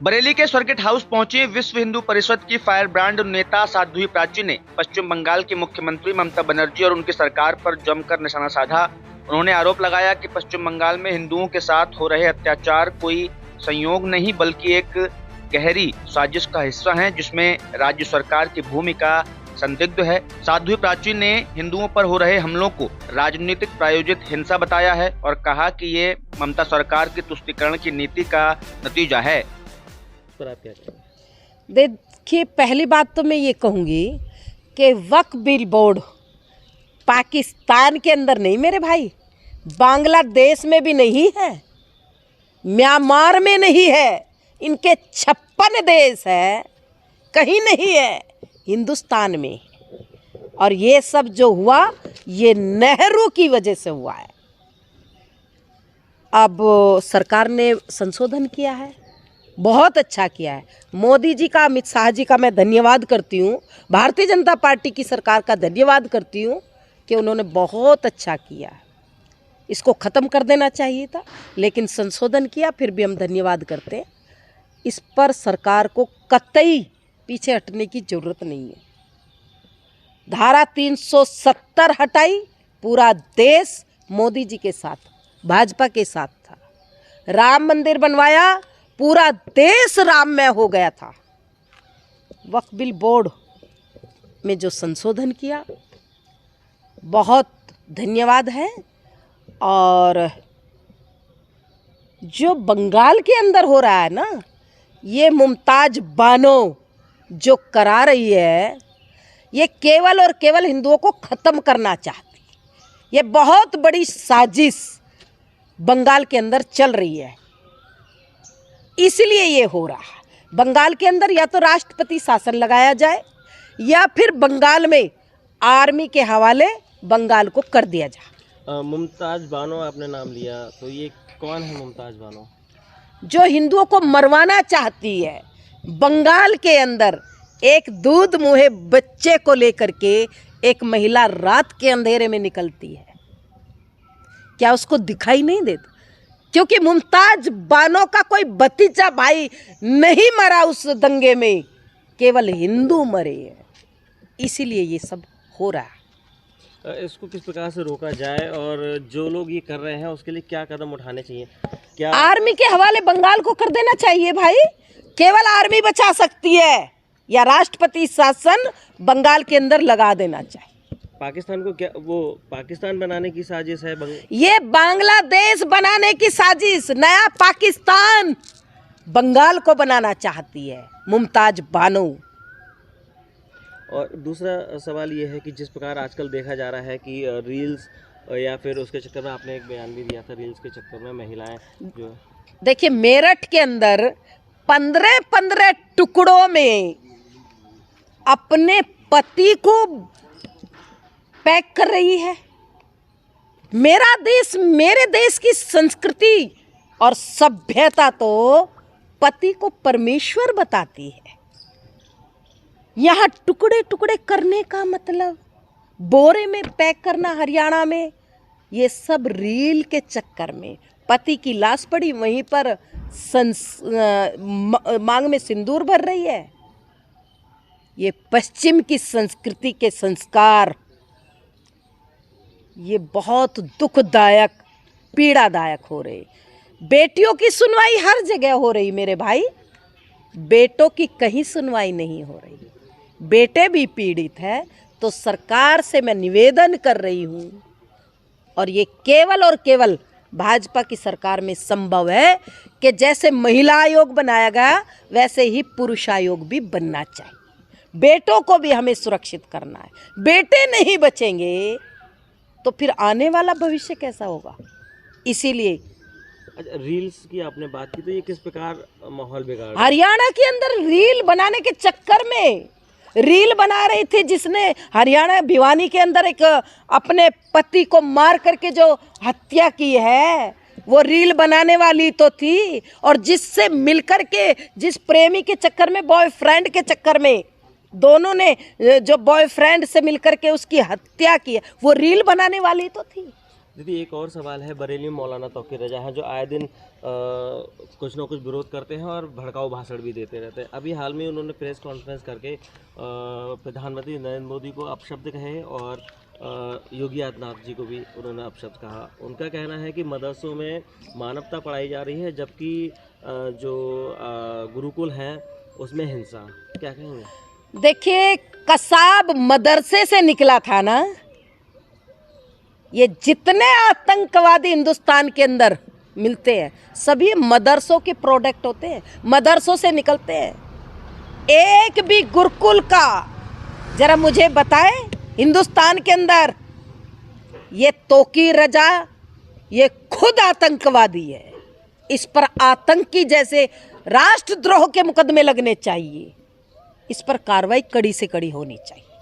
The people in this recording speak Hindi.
बरेली के सर्किट हाउस पहुंची विश्व हिंदू परिषद की फायर ब्रांड नेता साध्वी प्राची ने पश्चिम बंगाल की मुख्यमंत्री ममता बनर्जी और उनकी सरकार पर जमकर निशाना साधा। उन्होंने आरोप लगाया कि पश्चिम बंगाल में हिंदुओं के साथ हो रहे अत्याचार कोई संयोग नहीं बल्कि एक गहरी साजिश का हिस्सा है जिसमें राज्य सरकार की भूमिका संदिग्ध है। साध्वी प्राची ने हिंदुओं पर हो रहे हमलों को राजनीतिक प्रायोजित हिंसा बताया है और कहा कि ये ममता सरकार की तुष्टीकरण की नीति का नतीजा है। पर आप क्या कहेंगे? देखिए, पहली बात तो मैं ये कहूँगी कि वक्फ बिल बोर्ड पाकिस्तान के अंदर नहीं मेरे भाई, बांग्लादेश में भी नहीं है, म्यांमार में नहीं है, इनके 56 देश है, कहीं नहीं है, हिंदुस्तान में। और ये सब जो हुआ ये नेहरू की वजह से हुआ है। अब सरकार ने संशोधन किया है, बहुत अच्छा किया है। मोदी जी का, अमित शाह जी का मैं धन्यवाद करती हूँ, भारतीय जनता पार्टी की सरकार का धन्यवाद करती हूँ कि उन्होंने बहुत अच्छा किया। इसको ख़त्म कर देना चाहिए था लेकिन संशोधन किया, फिर भी हम धन्यवाद करते हैं। इस पर सरकार को कतई पीछे हटने की ज़रूरत नहीं है। धारा 370 हटाई, पूरा देश मोदी जी के साथ, भाजपा के साथ था। राम मंदिर बनवाया, पूरा देश राममय हो गया था। वक्फ बिल बोर्ड में जो संशोधन किया, बहुत धन्यवाद है। और जो बंगाल के अंदर हो रहा है ना, ये मुमताज बानो जो करा रही है, ये केवल और केवल हिंदुओं को ख़त्म करना चाहती है। ये बहुत बड़ी साजिश बंगाल के अंदर चल रही है, इसलिए ये हो रहा है। बंगाल के अंदर या तो राष्ट्रपति शासन लगाया जाए या फिर बंगाल में आर्मी के हवाले बंगाल को कर दिया जाए। मुमताज बानो आपने नाम लिया, तो ये कौन है मुमताज बानो? जो हिंदुओं को मरवाना चाहती है। बंगाल के अंदर एक दूध मुहे बच्चे को लेकर के एक महिला रात के अंधेरे में निकलती है, क्या उसको दिखाई नहीं देता? क्योंकि मुमताज बानो का कोई भतीजा भाई नहीं मरा उस दंगे में, केवल हिंदू मरे हैं, इसीलिए ये सब हो रहा है। इसको किस प्रकार से रोका जाए और जो लोग ये कर रहे हैं उसके लिए क्या कदम उठाने चाहिए? क्या आर्मी के हवाले बंगाल को कर देना चाहिए भाई, केवल आर्मी बचा सकती है, या राष्ट्रपति शासन बंगाल के अंदर लगा देना चाहिए। पाकिस्तान को क्या वो पाकिस्तान बनाने की साजिश है? ये बांग्लादेश बनाने की साजिश, नया पाकिस्तान बंगाल को बनाना चाहती है मुमताज बानो। और दूसरा सवाल ये है कि जिस प्रकार आजकल देखा जा रहा है कि रील्स या फिर उसके चक्कर में, आपने एक बयान भी दिया था, रील्स के चक्कर में महिलाएं जो, देखिए मेरठ के अंदर 15 टुकड़ों में अपने पति को पैक कर रही है। मेरा देश, मेरे देश की संस्कृति और सभ्यता तो पति को परमेश्वर बताती है। यहाँ टुकड़े टुकड़े करने का मतलब बोरे में पैक करना हरियाणा में, ये सब रील के चक्कर में। पति की लाश पड़ी, वहीं पर मांग में सिंदूर भर रही है। ये पश्चिम की संस्कृति के संस्कार, ये बहुत दुखदायक, पीड़ादायक हो रहे। बेटियों की सुनवाई हर जगह हो रही मेरे भाई, बेटों की कहीं सुनवाई नहीं हो रही। बेटे भी पीड़ित है, तो सरकार से मैं निवेदन कर रही हूँ, और ये केवल और केवल भाजपा की सरकार में संभव है कि जैसे महिला आयोग बनाया गया वैसे ही पुरुष आयोग भी बनना चाहिए। बेटों को भी हमें सुरक्षित करना है। बेटे नहीं बचेंगे तो फिर आने वाला भविष्य कैसा होगा? इसीलिए रील्स की आपने बात की, तो ये किस प्रकार माहौल बिगाड़? हरियाणा के अंदर रील बनाने के चक्कर में, रील बना रही थी जिसने हरियाणा भिवानी के अंदर एक अपने पति को मार करके जो हत्या की है, वो रील बनाने वाली तो थी। और जिससे मिलकर के, जिस प्रेमी के चक्कर में, बॉयफ्रेंड के चक्कर में, दोनों ने जो बॉयफ्रेंड से मिलकर के उसकी हत्या की है, वो रील बनाने वाली तो थी। दीदी एक और सवाल है, बरेली में मौलाना तौकीर रजा हैं जो आए दिन कुछ ना कुछ विरोध करते हैं और भड़काऊ भाषण भी देते रहते हैं। अभी हाल में उन्होंने प्रेस कॉन्फ्रेंस करके प्रधानमंत्री नरेंद्र मोदी को अपशब्द कहे और योगी आदित्यनाथ जी को भी उन्होंने अपशब्द कहा। उनका कहना है कि मदरसों में मानवता पढ़ाई जा रही है, जबकि जो गुरुकुल हैं उसमें हिंसा। क्या कहेंगे? देखिए, कसाब मदरसे से निकला था ना। ये जितने आतंकवादी हिंदुस्तान के अंदर मिलते हैं सभी मदरसों के प्रोडक्ट होते हैं, मदरसों से निकलते हैं। एक भी गुरुकुल का जरा मुझे बताएं हिंदुस्तान के अंदर। ये तौकीर रजा ये खुद आतंकवादी है। इस पर आतंकी जैसे राष्ट्रद्रोह के मुकदमे लगने चाहिए। इस पर कार्रवाई कड़ी से कड़ी होनी चाहिए।